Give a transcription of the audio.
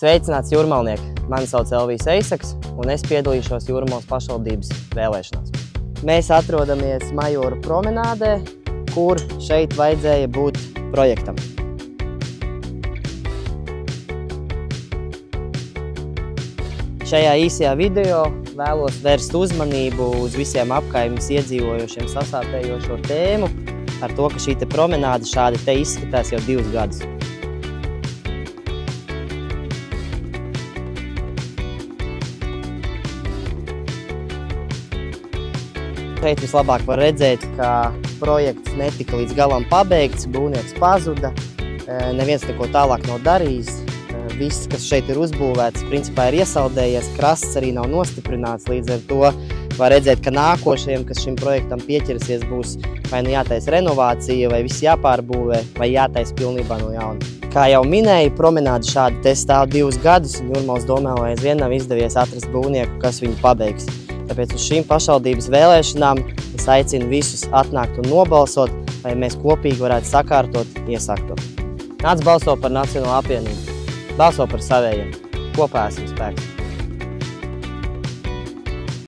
Sveicināts jūrmalnieki! Mani sauc Elvijs Eisaks, un es piedalīšos Jūrmalas pašvaldības vēlēšanās. Mēs atrodamies Majoru promenādē, kur šeit vajadzēja būt projektam. Šajā īsajā video vēlos vērst uzmanību uz visiem apkaimes iedzīvojošiem sasāpējošo tēmu ar to, ka šī promenāde šādi te izskatās jau 2 gadus. Šeit vislabāk var redzēt, ka projekts netika līdz galam pabeigts, būvnieks pazuda, neviens neko tālāk nav darījis. Viss, kas šeit ir uzbūvēts, principā ir iesaldējies, krasts arī nav nostiprināts, līdz ar to var redzēt, ka nākošajiem, kas šim projektam pieķersies, būs vai nu jātaisa renovācija, vai viss jāpārbūvē, vai jātaisa pilnībā no jauna. Kā jau minēju, promenāde šādi te stāv 2 gadus, un Jūrmalas domē aizvien nav izdevies atrast būvnieku, kas viņu pabeigs. Tāpēc uz šīm pašvaldības vēlēšanām es aicinu visus atnākt un nobalsot, lai mēs kopīgi varētu sakārtot iesākto. Nāc balso par Nacionālo apvienību. Balso par savējiem. Kopā esam spēks.